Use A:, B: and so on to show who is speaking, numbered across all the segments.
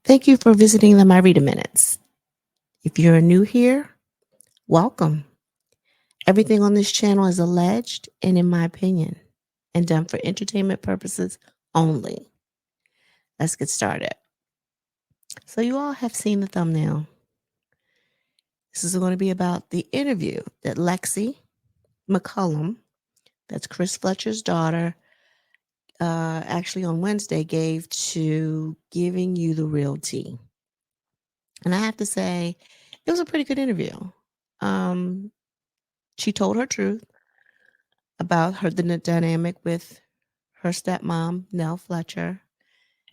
A: Thank you for visiting the My Reader Minutes. If you're new here, welcome. Everything on this channel is alleged and, in my opinion, and done for entertainment purposes only. Let's get started. So you all have seen the thumbnail. This is going to be about the interview that Lexi McCullum, that's Chris Fletcher's daughter, actually on Wednesday gave to Giving You the Real Tea. And I have to say, it was a pretty good interview. She told her truth about the dynamic with her stepmom, Nell Fletcher,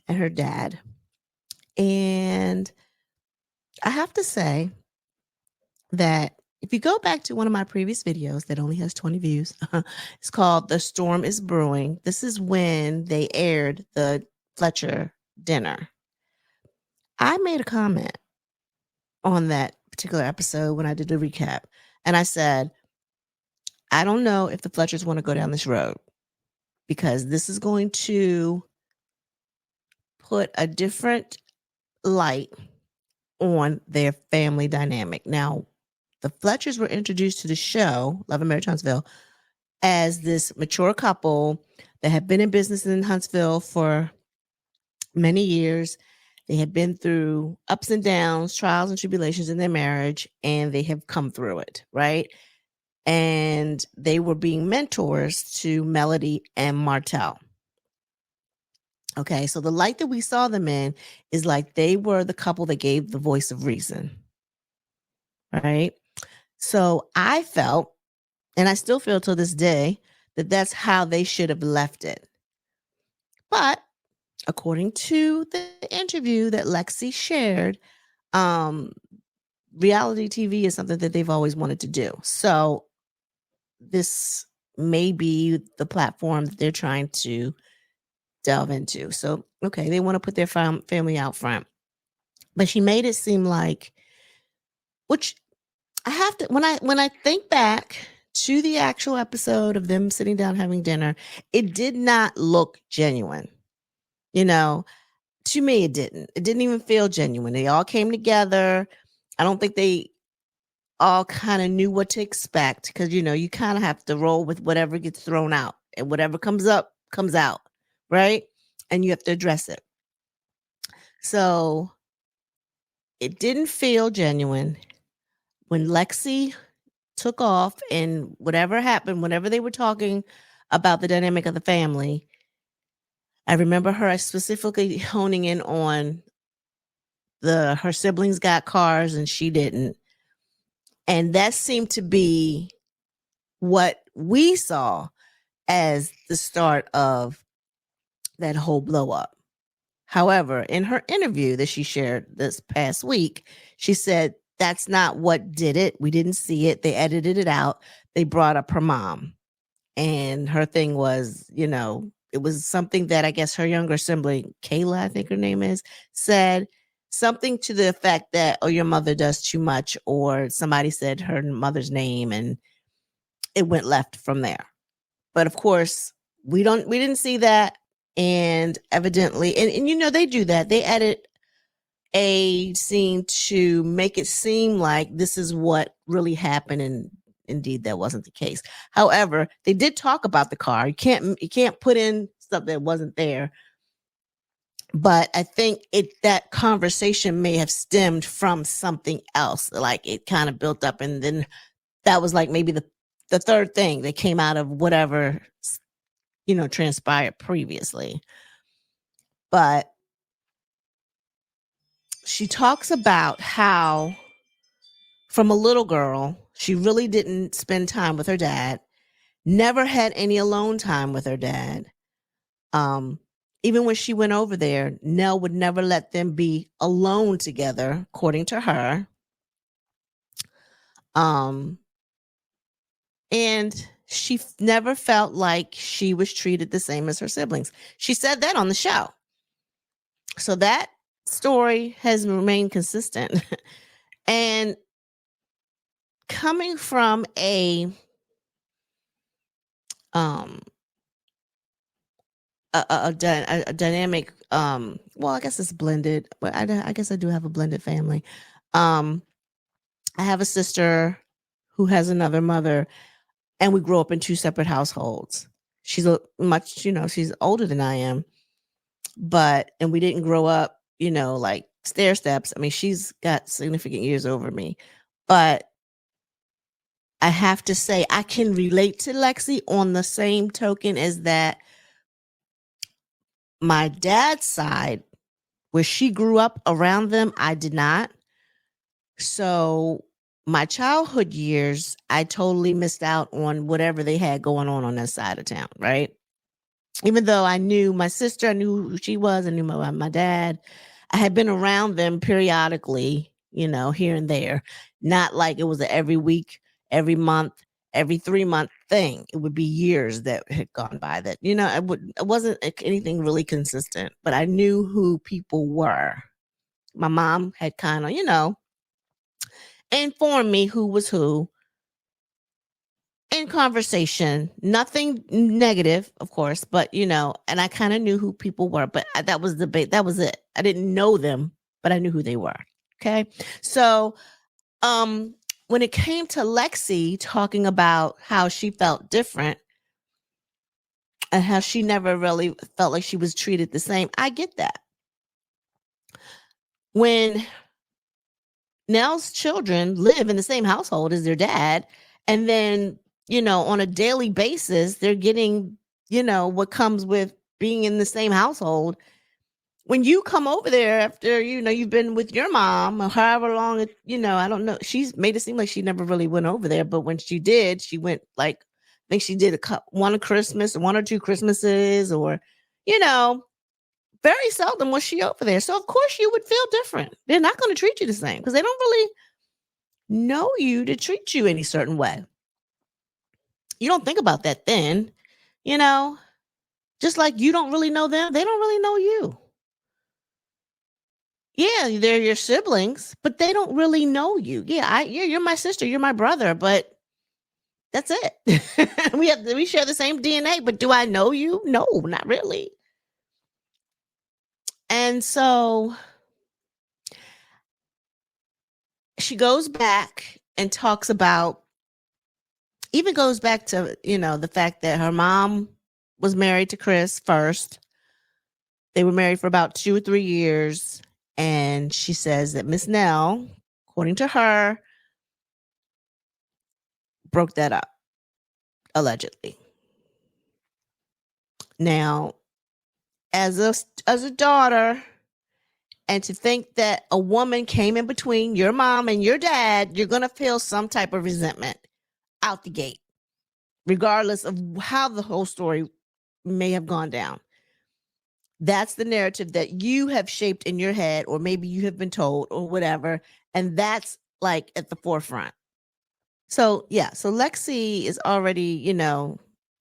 A: and her dad. And I have to say that if you go back to one of my previous videos that only has 20 views, it's called The Storm is Brewing. This is when they aired the Fletcher dinner. I made a comment on that particular episode when I did the recap. And I said, I don't know if the Fletchers want to go down this road, because this is going to put a different light on their family dynamic. Now, the Fletchers were introduced to the show, Love and Marriage Huntsville, as this mature couple that had been in business in Huntsville for many years. They had been through ups and downs, trials and tribulations in their marriage, and they have come through it, right? And they were being mentors to Melody and Martell. Okay, so the light that we saw them in is like they were the couple that gave the voice of reason, right? So I felt, and I still feel till this day, that that's how they should have left it. But according to the interview that Lexi shared, reality TV is something that they've always wanted to do. So this may be the platform that they're trying to delve into. So, okay, they want to put their family out front. But she made it seem like, which I have to, when I think back to the actual episode of them sitting down having dinner, it did not look genuine. You know, to me, it didn't. It didn't even feel genuine. They all came together. I don't think they all kind of knew what to expect, because, you know, you kind of have to roll with whatever gets thrown out, and whatever comes up, comes out, right? And you have to address it. So it didn't feel genuine. When Lexi took off and whatever happened, whenever they were talking about the dynamic of the family, I remember her specifically honing in on her siblings got cars and she didn't. And that seemed to be what we saw as the start of that whole blow up. However, in her interview that she shared this past week, she said that's not what did it. We didn't see it. They edited it out. They brought up her mom. And her thing was, you know, it was something that I guess her younger sibling, Kayla, I think her name is, said something to the effect that, oh, your mother does too much, or somebody said her mother's name, and it went left from there. But of course, we didn't see that. And evidently, and you know, they do that. They edit a scene to make it seem like this is what really happened, and indeed that wasn't the case. However, they did talk about the car. You can't put in stuff that wasn't there. But I think that conversation may have stemmed from something else. Like it kind of built up, and then that was like maybe the third thing that came out of whatever, you know, transpired previously. But she talks about how from a little girl, she really didn't spend time with her dad, never had any alone time with her dad. Even when she went over there, Nell would never let them be alone together, according to her. And she never felt like she was treated the same as her siblings. She said that on the show. So that story has remained consistent. And coming from a a dynamic. Well, I guess it's blended, but I guess I do have a blended family. I have a sister who has another mother, and we grew up in two separate households. She's she's older than I am, and we didn't grow up, like stair steps. I mean, she's got significant years over me, but I have to say I can relate to Lexi on the same token as that my dad's side, where she grew up around them, I did not. So my childhood years, I totally missed out on whatever they had going on that side of town, right? Even though I knew my sister, I knew who she was, I knew my dad. I had been around them periodically, here and there. Not like it was an every week, every month, every 3-month thing. It would be years that had gone by that, it wasn't anything really consistent, but I knew who people were. My mom had kind of, informed me who was who in conversation. Nothing negative, of course, but and I kind of knew who people were, but that was that was it. I didn't know them, but I knew who they were. Okay. So when it came to Lexi talking about how she felt different and how she never really felt like she was treated the same, I get that. When Nell's children live in the same household as their dad, and then, on a daily basis, they're getting, what comes with being in the same household. When you come over there after, you've been with your mom or however long, I don't know. She's made it seem like she never really went over there. But when she did, she went I think she did one Christmas, 1 or 2 Christmases, or, very seldom was she over there. So of course you would feel different. They're not going to treat you the same because they don't really know you to treat you any certain way. You don't think about that then, just like you don't really know them. They don't really know you. Yeah, they're your siblings, but they don't really know you. Yeah, you're my sister, you're my brother, but that's it. we share the same DNA, but do I know you? No, not really. And so she goes back and talks about, even goes back to, the fact that her mom was married to Chris first. They were married for about 2 or 3 years. And she says that Miss Nell, according to her, broke that up, allegedly. Now, as a daughter, and to think that a woman came in between your mom and your dad, you're going to feel some type of resentment out the gate, regardless of how the whole story may have gone down. That's the narrative that you have shaped in your head, or maybe you have been told, or whatever. And that's like at the forefront. So yeah, so Lexi is already,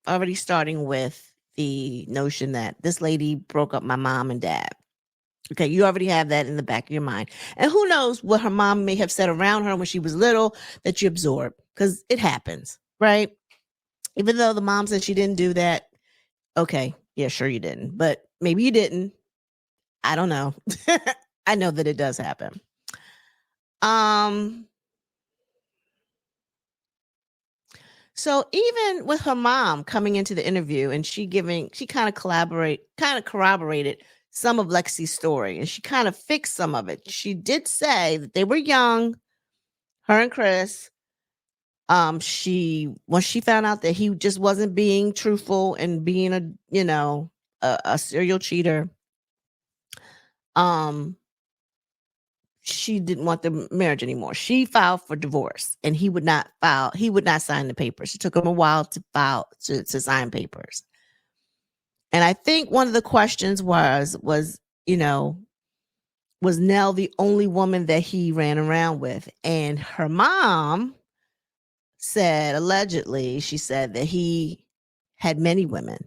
A: already starting with the notion that this lady broke up my mom and dad. Okay, you already have that in the back of your mind. And who knows what her mom may have said around her when she was little that you absorb, because it happens, right? Even though the mom said she didn't do that. Okay, yeah, sure you didn't, but maybe you didn't. I don't know. I know that it does happen. So even with her mom coming into the interview and she kind of corroborated some of Lexi's story, and she kind of fixed some of it. She did say that they were young, her and Chris. Once she found out that he just wasn't being truthful and being a serial cheater, she didn't want the marriage anymore. She filed for divorce, and he would not sign the papers. It took him a while to sign papers. And I think one of the questions was Nell the only woman that he ran around with? And her mom said, allegedly, she said that he had many women.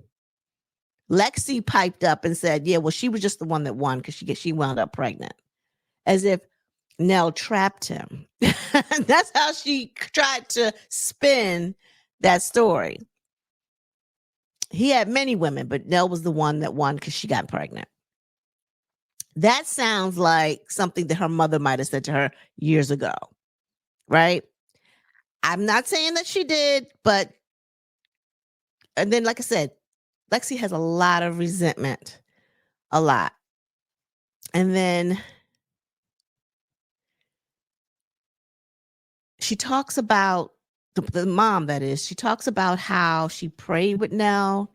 A: Lexi piped up and said, yeah, well, she was just the one that won because she wound up pregnant. As if Nell trapped him. That's how she tried to spin that story. He had many women, but Nell was the one that won because she got pregnant. That sounds like something that her mother might have said to her years ago, right? I'm not saying that she did, but and then, like I said, Lexi has a lot of resentment, a lot. And then she talks about the mom, that is, she talks about how she prayed with Nell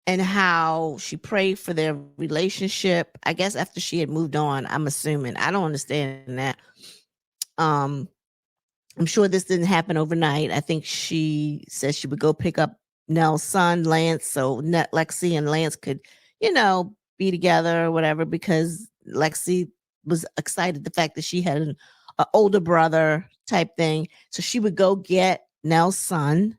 A: and how she prayed for their relationship. I guess after she had moved on, I'm assuming. I don't understand that. I'm sure this didn't happen overnight. I think she said she would go pick up Nell's son, Lance, so Lexi and Lance could, be together or whatever, because Lexi was excited the fact that she had an older brother type thing. So she would go get Nell's son.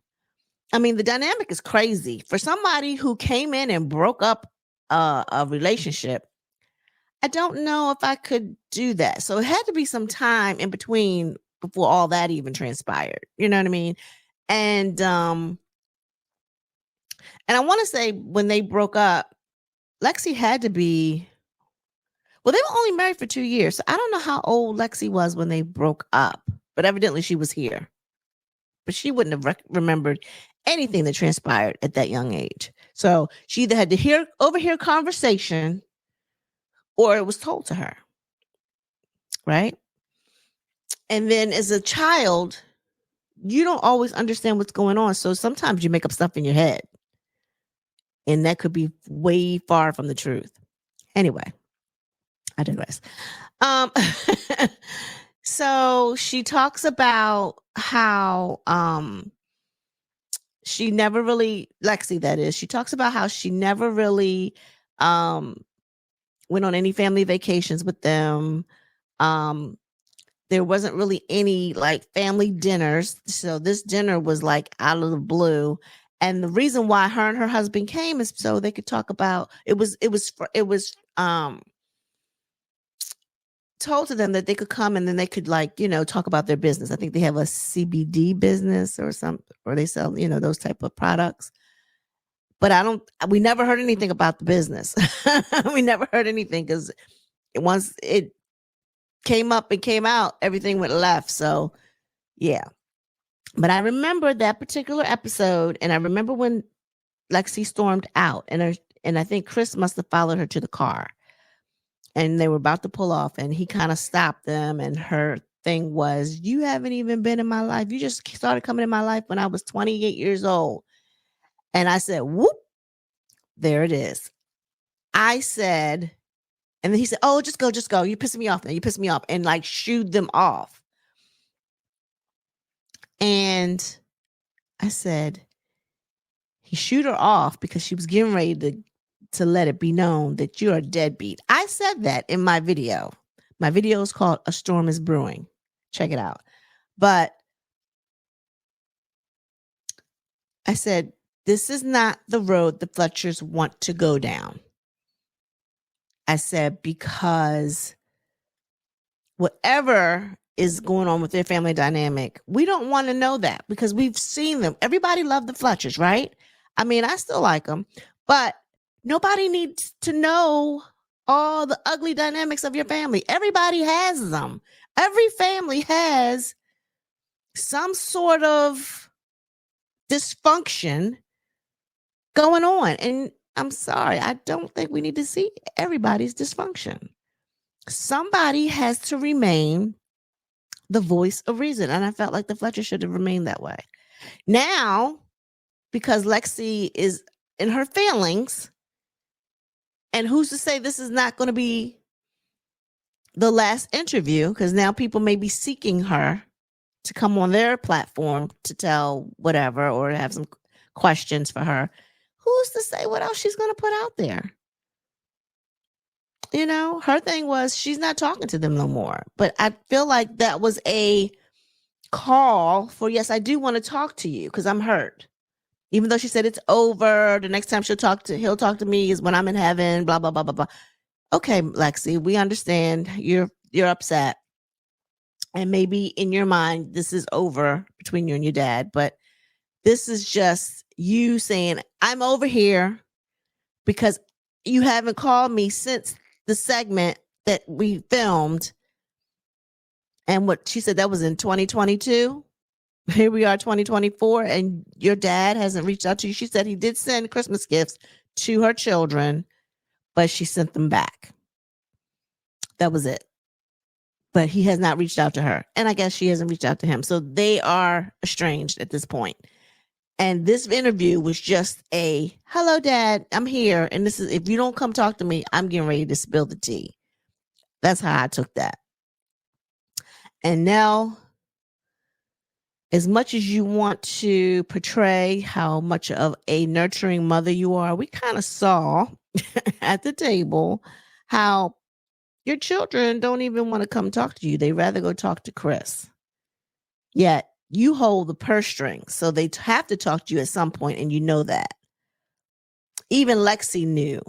A: I mean, the dynamic is crazy. For somebody who came in and broke up a relationship, I don't know if I could do that. So it had to be some time in between before all that even transpired. You know what I mean? And I want to say when they broke up, Lexi had to be, well, they were only married for 2 years. So I don't know how old Lexi was when they broke up, but evidently she was here. But she wouldn't have remembered anything that transpired at that young age. So she either had to overhear conversation or it was told to her. Right? And then as a child, you don't always understand what's going on. So sometimes you make up stuff in your head. And that could be way far from the truth. Anyway, I digress. So she talks about how she never really, Lexi, that is, she talks about how she never really went on any family vacations with them. There wasn't really any like family dinners. So this dinner was like out of the blue. And the reason why her and her husband came is so they could talk about it was told to them that they could come and then they could talk about their business. I think they have a CBD business or they sell, those type of products. But we never heard anything about the business. We never heard anything because once it came up and came out, everything went left. So yeah. But I remember that particular episode, and I remember when Lexi stormed out, and I think Chris must have followed her to the car, and they were about to pull off, and he kind of stopped them, and her thing was, "You haven't even been in my life. You just started coming in my life when I was 28 years old." And I said, "Whoop, there it is." I said, and then he said, "Oh, just go. You're pissing me off now. You pissed me off," and like shooed them off. And I said, he shoot her off because she was getting ready to let it be known that you're a deadbeat. I said that in my video. My video is called "A Storm is Brewing." Check it out. But I said, this is not the road the Fletchers want to go down. I said, because whatever is going on with their family dynamic, we don't want to know that because we've seen them. Everybody loved the Fletchers, right? I mean, I still like them, but nobody needs to know all the ugly dynamics of your family. Everybody has them. Every family has some sort of dysfunction going on. And I'm sorry, I don't think we need to see everybody's dysfunction. Somebody has to remain the voice of reason. And I felt like the Fletcher should have remained that way. Now, because Lexi is in her feelings, and who's to say this is not going to be the last interview, because now people may be seeking her to come on their platform to tell whatever or have some questions for her. Who's to say what else she's going to put out there? Her thing was she's not talking to them no more. But I feel like that was a call for, yes, I do want to talk to you because I'm hurt. Even though she said it's over, the next time he'll talk to me is when I'm in heaven, blah, blah, blah, blah, blah. Okay, Lexi, we understand you're upset. And maybe in your mind, this is over between you and your dad. But this is just, you saying, I'm over here because you haven't called me since the segment that we filmed. And what she said, that was in 2022. Here we are, 2024, and your dad hasn't reached out to you. She said he did send Christmas gifts to her children, but she sent them back. That was it. But he has not reached out to her. And I guess she hasn't reached out to him. So they are estranged at this point. And this interview was just a, hello, Dad, I'm here. And this is, if you don't come talk to me, I'm getting ready to spill the tea. That's how I took that. And now, as much as you want to portray how much of a nurturing mother you are, we kind of saw at the table how your children don't even want to come talk to you. They rather go talk to Chris. Yet you hold the purse strings, so they have to talk to you at some point, and you know that. Even Lexi knew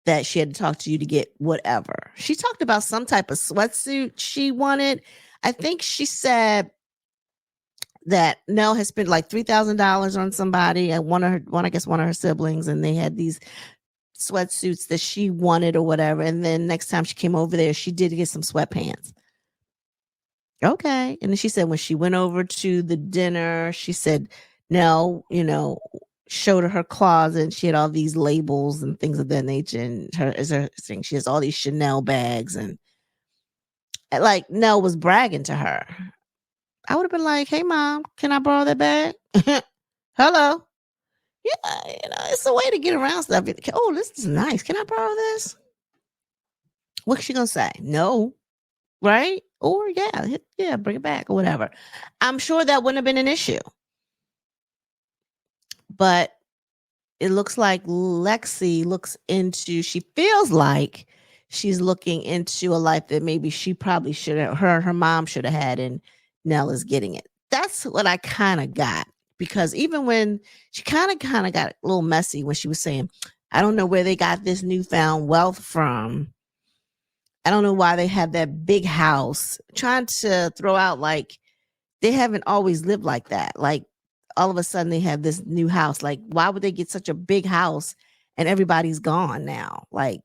A: that she had to talk to you to get whatever. She talked about some type of sweatsuit she wanted. I think she said that Nell has spent like $3,000 on somebody and one of her siblings, and they had these sweatsuits that she wanted or whatever. And then next time she came over there, she did get some sweatpants. Okay. And then she said when she went over to the dinner, she said, Nell, showed her closet, and she had all these labels and things of that nature. And her thing, she has all these Chanel bags, and like Nell was bragging to her. I would have been like, hey, Mom, can I borrow that bag? Hello. Yeah, it's a way to get around stuff. Oh, this is nice. Can I borrow this? What's she going to say? No. Right? Or yeah, bring it back or whatever. I'm sure that wouldn't have been an issue. But it looks like Lexi she feels like she's looking into a life that maybe she probably should have, her mom should have had, and Nell is getting it. That's what I kind of got, because even when she kind of got a little messy when she was saying, I don't know where they got this newfound wealth from. I don't know why they have that big house, trying to throw out like they haven't always lived like that. Like all of a sudden they have this new house. Like, why would they get such a big house and everybody's gone now? Like,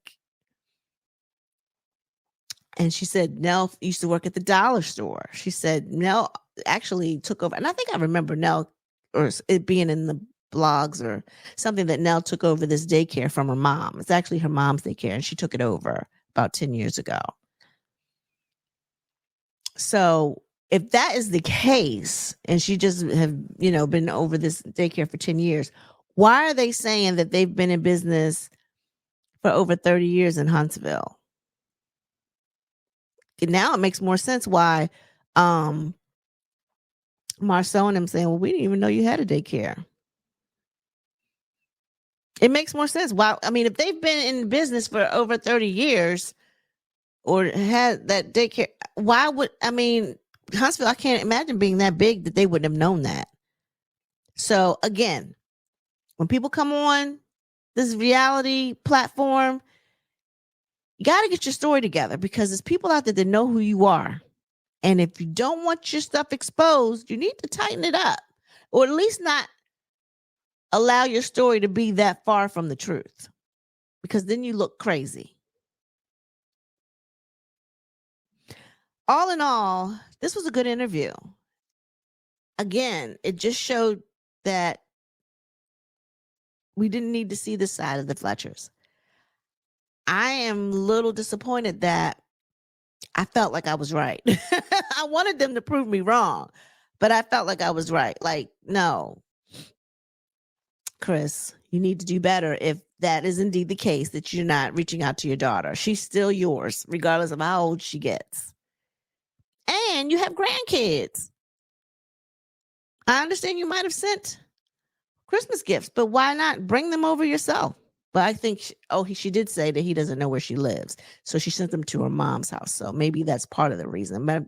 A: and she said Nell used to work at the dollar store. She said Nell actually took over. And I think I remember Nell, or it being in the blogs or something, that Nell took over this daycare from her mom. It's actually her mom's daycare, and she took it over about 10 years ago. So if that is the case, and she just have, been over this daycare for 10 years, why are they saying that they've been in business for over 30 years in Huntsville? Now it makes more sense why Marcel and them saying, well, we didn't even know you had a daycare. It makes more sense. Why? I mean, if they've been in business for over 30 years or had that daycare, why would, Huntsville, I can't imagine being that big that they wouldn't have known that. So again, when people come on this reality platform, you got to get your story together, because there's people out there that know who you are. And if you don't want your stuff exposed, you need to tighten it up, or at least not allow your story to be that far from the truth, because then you look crazy. All in all, this was a good interview. Again, it just showed that we didn't need to see this side of the Fletchers. I am a little disappointed that I felt like I was right. I wanted them to prove me wrong, but I felt like I was right. Like, no, Chris, you need to do better if that is indeed the case, that you're not reaching out to your daughter. She's still yours, regardless of how old she gets. And you have grandkids. I understand you might have sent Christmas gifts, but why not bring them over yourself? But I think, she did say that he doesn't know where she lives. So she sent them to her mom's house. So maybe that's part of the reason. But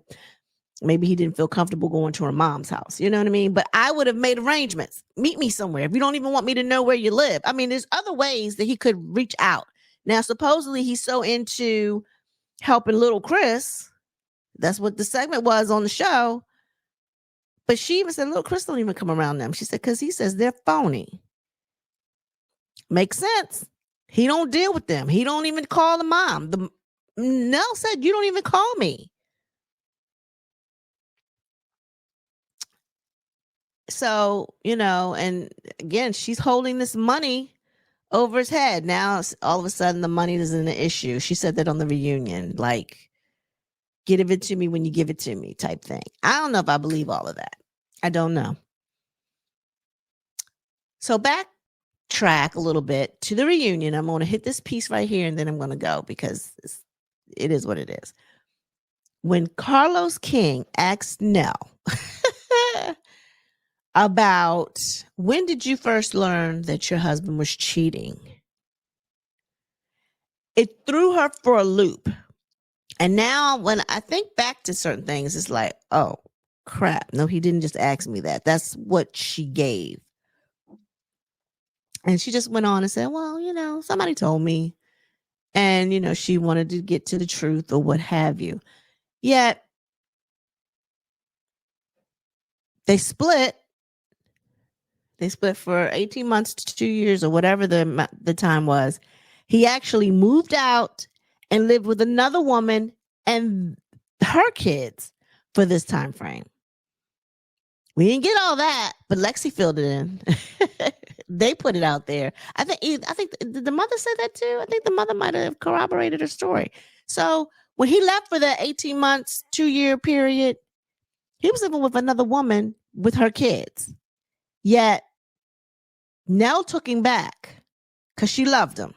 A: maybe he didn't feel comfortable going to her mom's house. You know what I mean? But I would have made arrangements. Meet me somewhere. If you don't even want me to know where you live. I mean, there's other ways that he could reach out. Now, supposedly he's so into helping little Chris. That's what the segment was on the show. But she even said, little Chris don't even come around them. She said, because he says they're phony. Makes sense. He don't deal with them. He don't even call the mom. Nell said, you don't even call me. So, and again, she's holding this money over his head. Now, all of a sudden, the money isn't an issue. She said that on the reunion, like, give it to me when you give it to me type thing. I don't know if I believe all of that. I don't know. So backtrack a little bit to the reunion. I'm going to hit this piece right here and then I'm going to go because it is what it is. When Carlos King asked Nell about when did you first learn that your husband was cheating, it threw her for a loop. And now when I think back to certain things, it's like, oh, crap. No, he didn't just ask me that. That's what she gave. And she just went on and said, well, somebody told me. And, she wanted to get to the truth or what have you. Yet, they split. They split for 18 months to 2 years or whatever the time was. He actually moved out and lived with another woman and her kids for this time frame. We didn't get all that, but Lexi filled it in. They put it out there. I think the mother said that too. I think the mother might have corroborated her story. So when he left for that 18 months, 2 year period, he was living with another woman with her kids. Yet Nell took him back because she loved him.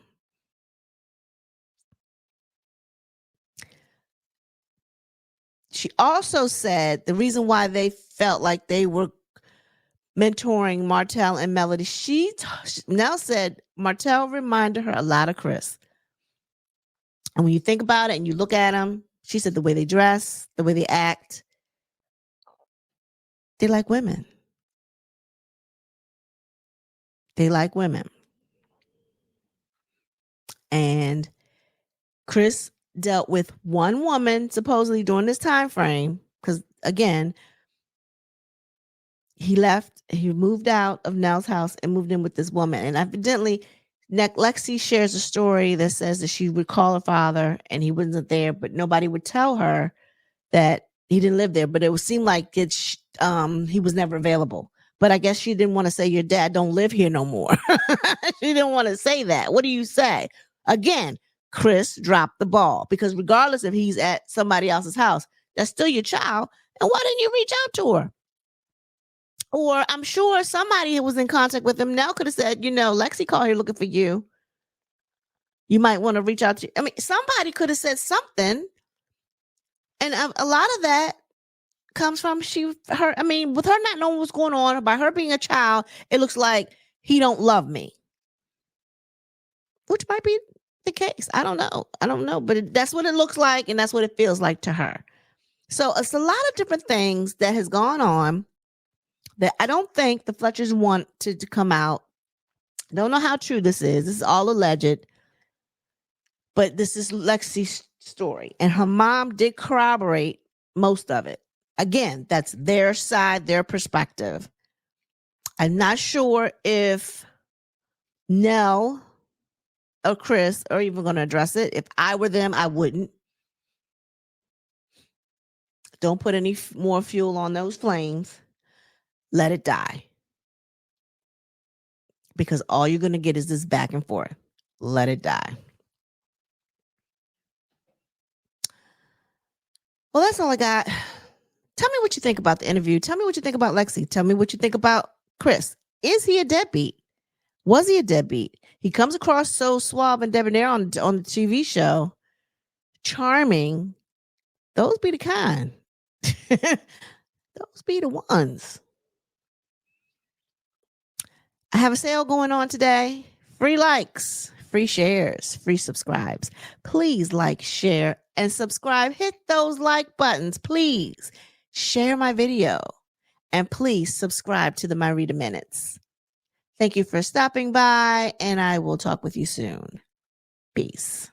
A: She also said the reason why they felt like they were mentoring Martell and Melody, Nell said Martell reminded her a lot of Chris. And when you think about it and you look at them, she said the way they dress, the way they act, they like women. They like women. And Chris dealt with one woman supposedly during this time frame because, again, he moved out of Nell's house and moved in with this woman. And evidently, Lexi shares a story that says that she would call her father and he wasn't there, but nobody would tell her that he didn't live there. But it would seem like he was never available. But I guess she didn't want to say your dad don't live here no more. She didn't want to say that. What do you say? Again, Chris dropped the ball because regardless if he's at somebody else's house, that's still your child. And why didn't you reach out to her? Or I'm sure somebody who was in contact with him now could have said, Lexi called here looking for you. You might want to reach out to. Somebody could have said something. And a lot of that comes from with her not knowing what's going on, by her being a child, it looks like he don't love me. Which might be the case. I don't know. But that's what it looks like. And that's what it feels like to her. So it's a lot of different things that has gone on that I don't think the Fletchers want to come out. I don't know how true this is. This is all alleged. But this is Lexi's story. And her mom did corroborate most of it. Again, that's their side, their perspective. I'm not sure if Nell or Chris are even going to address it. If I were them, I wouldn't. Don't put any more fuel on those flames. Let it die. Because all you're going to get is this back and forth. Let it die. Well, that's all I got. Tell me what you think about the interview. Tell me what you think about Lexi. Tell me what you think about Chris. Is he a deadbeat? Was he a deadbeat? He comes across so suave and debonair on the TV show. Charming. Those be the kind. Those be the ones. I have a sale going on today. Free likes, free shares, free subscribes. Please like, share, and subscribe. Hit those like buttons, please. Share my video. And please subscribe to the My Reader Minutes. Thank you for stopping by, and I will talk with you soon. Peace.